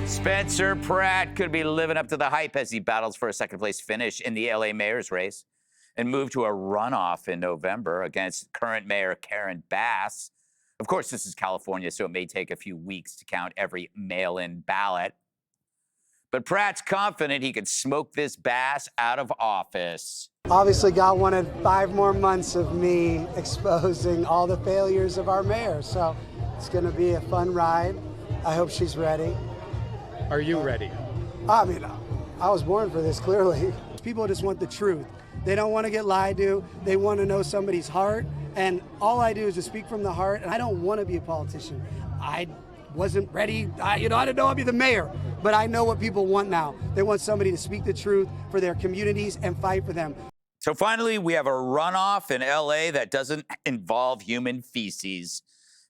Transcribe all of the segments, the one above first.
Spencer Pratt could be living up to the hype as he battles for a second-place finish in the LA mayor's race and move to a runoff in November against current mayor Karen Bass. Of course, this is California, so it may take a few weeks to count every mail-in ballot. But Pratt's confident he could smoke this Bass out of office. Obviously, God wanted 5 more months of me exposing all the failures of our mayor. So it's going to be a fun ride. I hope she's ready. Are you ready? I mean, I was born for this, clearly. People just want the truth. They don't want to get lied to. They want to know somebody's heart. And all I do is just speak from the heart. And I don't want to be a politician. I wasn't ready. I didn't know I'd be the mayor. But I know what people want now. They want somebody to speak the truth for their communities and fight for them. So finally, we have a runoff in LA that doesn't involve human feces.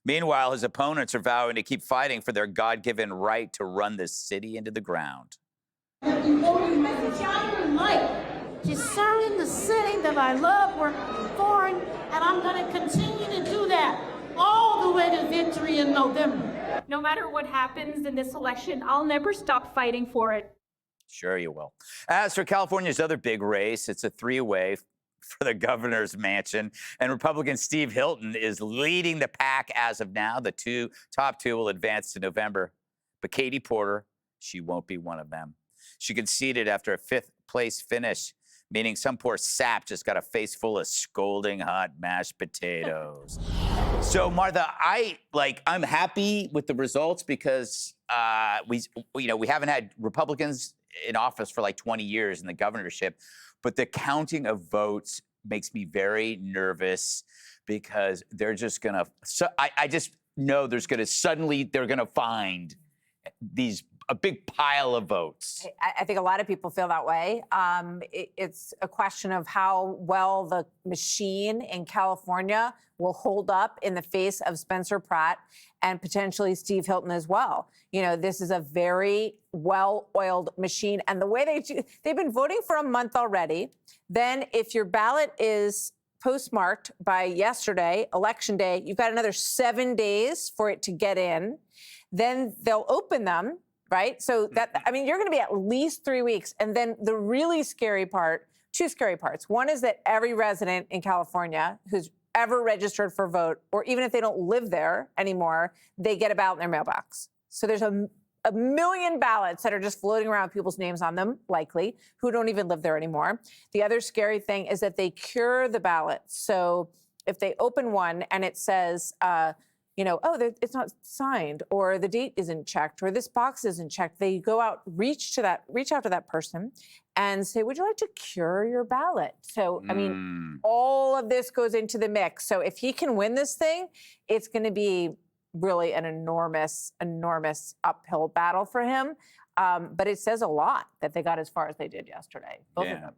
Meanwhile, his opponents are vowing to keep fighting for their God-given right to run this city into the ground. Just serving the city that I love, working for, and I'm going to continue to do that all the way to victory in November. No matter what happens in this election, I'll never stop fighting for it. Sure you will. As for California's other big race, it's a 3-way for the governor's mansion, and Republican Steve Hilton is leading the pack as of now. The top two will advance to November, but Katie Porter, she won't be one of them. She conceded after a 5th-place finish, meaning some poor sap just got a face full of scolding hot mashed potatoes. So, Martha, I'm happy with the results because we haven't had Republicans in office for like 20 years in the governorship, but the counting of votes makes me very nervous because they're just gonna. I just know they're gonna find a big pile of votes. I think a lot of people feel that way. It's a question of how well the machine in California will hold up in the face of Spencer Pratt and potentially Steve Hilton as well. You know, this is a very well-oiled machine. And the way they've been voting for a month already. Then if your ballot is postmarked by yesterday, Election Day, you've got another 7 days for it to get in. Then they'll open them. Right? So you're going to be at least 3 weeks. And then the really scary part, 2 scary parts. One is that every resident in California who's ever registered for a vote, or even if they don't live there anymore, they get a ballot in their mailbox. So there's a million ballots that are just floating around with people's names on them, likely, who don't even live there anymore. The other scary thing is that they cure the ballot. So if they open one and it says, it's not signed, or the date isn't checked, or this box isn't checked, they go out, reach out to that person and say, would you like to cure your ballot? So, all of this goes into the mix. So if he can win this thing, it's going to be really an enormous, enormous uphill battle for him. But it says a lot that they got as far as they did yesterday, both of them.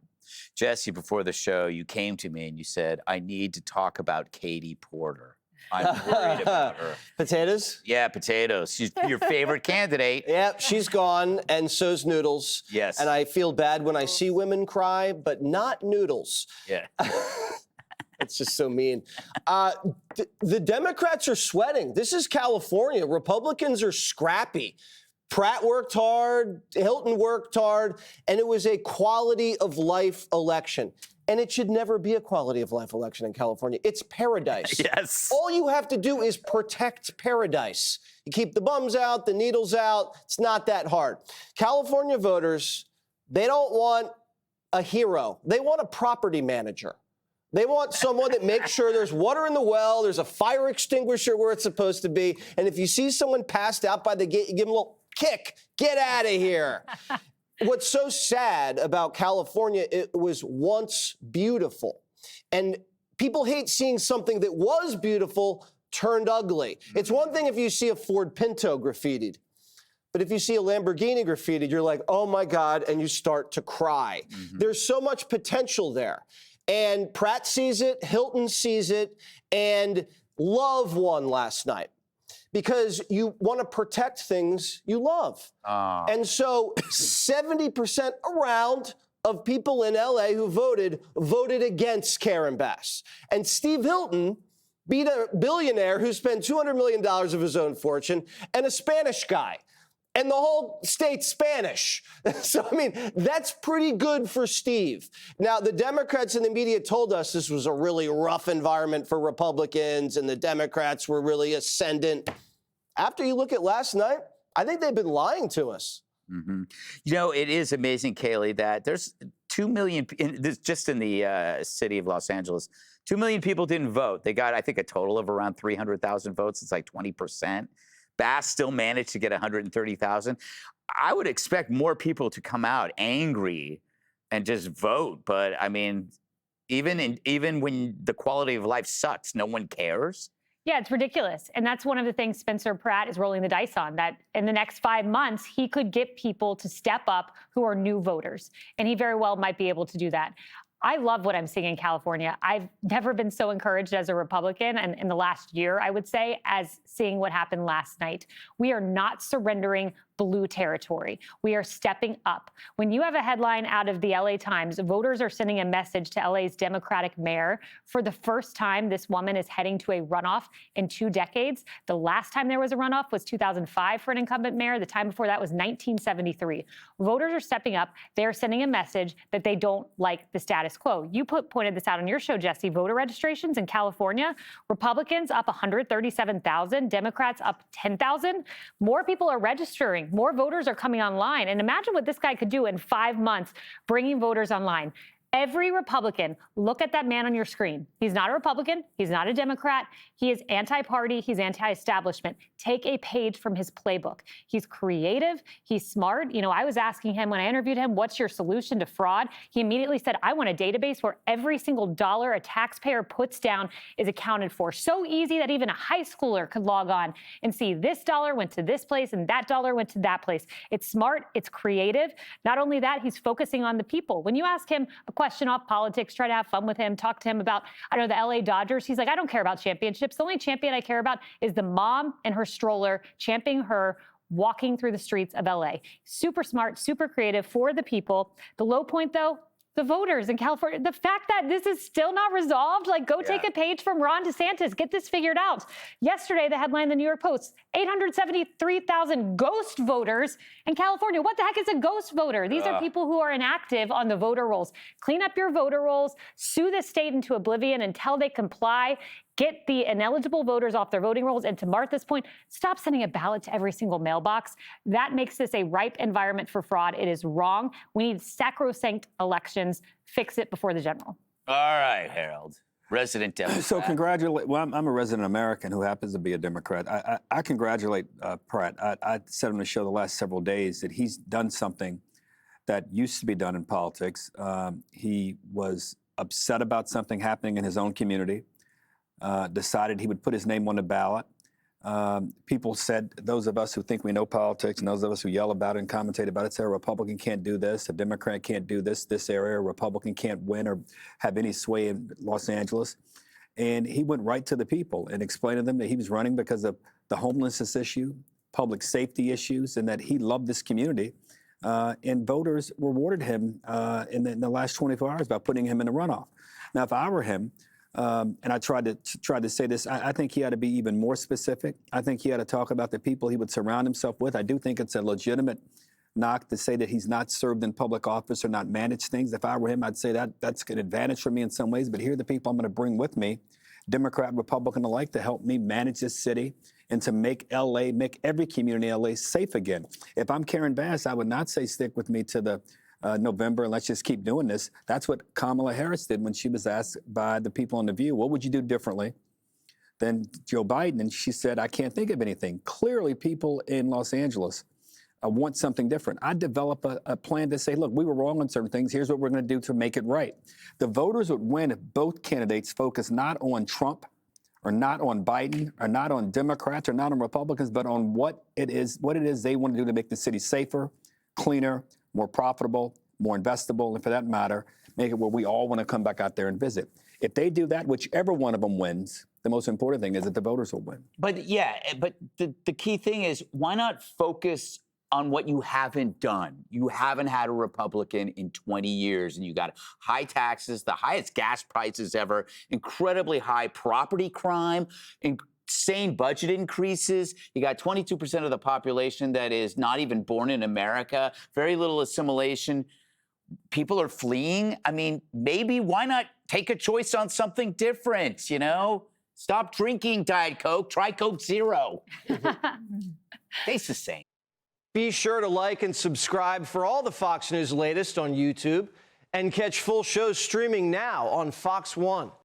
Jesse, before the show, you came to me and you said, I need to talk about Katie Porter. I'm worried about her. Potatoes? Yeah, potatoes. She's your favorite candidate. Yep, she's gone, and so's Noodles. Yes. And I feel bad when I see women cry, but not Noodles. Yeah. It's just so mean. The Democrats are sweating. This is California. Republicans are scrappy. Pratt worked hard, Hilton worked hard, and it was a quality of life election. And it should never be a quality of life election in California. It's paradise. Yes. All you have to do is protect paradise. You keep the bums out, the needles out. It's not that hard. California voters, they don't want a hero. They want a property manager. They want someone that makes sure there's water in the well, there's a fire extinguisher where it's supposed to be. And if you see someone passed out by the gate, you give them a little kick. Get out of here. What's so sad about California, it was once beautiful. And people hate seeing something that was beautiful turned ugly. It's one thing if you see a Ford Pinto graffitied, but if you see a Lamborghini graffitied, you're like, oh my God, and you start to cry. There's so much potential there. And Pratt sees it, Hilton sees it, and Love won last night. Because you want to protect things you love. And so 70% around of people in LA who voted against Karen Bass. And Steve Hilton beat a billionaire who spent $200 million of his own fortune and a Spanish guy. and the whole state's Spanish. So, I mean, that's pretty good for Steve. Now, the Democrats and the media told us this was a really rough environment for Republicans and the Democrats were really ascendant. After you look at last night, I think they've been lying to us. Mm-hmm. You know, it is amazing, Kaylee, that there's 2 million, just in the city of Los Angeles, 2 million people didn't vote. They got, I think, a total of around 300,000 votes. It's like 20%. Bass still managed to get 130,000. I would expect more people to come out angry and just vote. But I mean, even when the quality of life sucks, no one cares. Yeah, it's ridiculous. And that's one of the things Spencer Pratt is rolling the dice on, that in the next 5 months, he could get people to step up who are new voters. And he very well might be able to do that. I love what I'm seeing in California. I've never been so encouraged as a Republican, and in the last year, I would say, as seeing what happened last night. We are not surrendering blue territory. We are stepping up. When you have a headline out of the LA Times, voters are sending a message to LA's Democratic mayor. For the first time, this woman is heading to a runoff in 2 decades. The last time there was a runoff was 2005 for an incumbent mayor. The time before that was 1973. Voters are stepping up. They're sending a message that they don't like the status quo. You pointed this out on your show, Jesse. Voter registrations in California, Republicans up 137,000, Democrats up 10,000. More people are registering. More voters are coming online. And imagine what this guy could do in 5 months, bringing voters online. Every Republican, look at that man on your screen. He's not a Republican. He's not a Democrat. He is anti-party. He's anti-establishment. Take a page from his playbook. He's creative. He's smart. You know, I was asking him when I interviewed him, what's your solution to fraud? He immediately said, I want a database where every single dollar a taxpayer puts down is accounted for. So easy that even a high schooler could log on and see this dollar went to this place and that dollar went to that place. It's smart. It's creative. Not only that, he's focusing on the people. When you ask him a question off politics, try to have fun with him, talk to him about, I don't know, the LA Dodgers. He's like, I don't care about championships. The only champion I care about is the mom and her stroller, championing her, walking through the streets of LA. Super smart, super creative for the people. The low point, though, the voters in California, the fact that this is still not resolved, like go take a page from Ron DeSantis, get this figured out. Yesterday, the headline in the New York Post, 873,000 ghost voters in California. What the heck is a ghost voter? These are people who are inactive on the voter rolls. Clean up your voter rolls, sue the state into oblivion until they comply. Get the ineligible voters off their voting rolls. And to Martha's point, stop sending a ballot to every single mailbox. That makes this a ripe environment for fraud. It is wrong. We need sacrosanct elections. Fix it before the general. All right, Harold. Resident Democrat. So congratulate. Well, I'm a resident American who happens to be a Democrat. I congratulate Pratt. I said on the show the last several days that he's done something that used to be done in politics. He was upset about something happening in his own community. Decided he would put his name on the ballot. People said, those of us who think we know politics and those of us who yell about it and commentate about it, say a Republican can't do this, a Democrat can't do this area, a Republican can't win or have any sway in Los Angeles. And he went right to the people and explained to them that he was running because of the homelessness issue, public safety issues, and that he loved this community. And voters rewarded him in the last 24 hours by putting him in the runoff. Now, if I were him, and I tried to say this, I think he ought to be even more specific. I think he ought to talk about the people he would surround himself with. I do think it's a legitimate knock to say that he's not served in public office or not managed things. If I were him, I'd say that's an advantage for me in some ways, but here are the people I'm going to bring with me, Democrat, Republican alike, to help me manage this city and to make LA, make every community in LA safe again. If I'm Karen Bass, I would not say stick with me to the November and let's just keep doing this. That's what Kamala Harris did when she was asked by the people on The View, what would you do differently than Joe Biden? And she said, I can't think of anything. Clearly, people in Los Angeles want something different. I develop a plan to say, look, we were wrong on certain things. Here's what we're going to do to make it right. The voters would win if both candidates focus not on Trump or not on Biden or not on Democrats or not on Republicans, but on what it is they want to do to make the city safer, cleaner, more profitable, more investable, and for that matter, make it where we all want to come back out there and visit. If they do that, whichever one of them wins, the most important thing is that the voters will win. But the key thing is, why not focus on what you haven't done? You haven't had a Republican in 20 years, and you got high taxes, the highest gas prices ever, incredibly high property crime, insane budget increases. You got 22% of the population that is not even born in America, very little assimilation. People are fleeing. I mean, maybe why not take a choice on something different, you know? Stop drinking Diet Coke, try Coke Zero. Tastes the same. Be sure to like and subscribe for all the Fox News latest on YouTube and catch full shows streaming now on Fox One.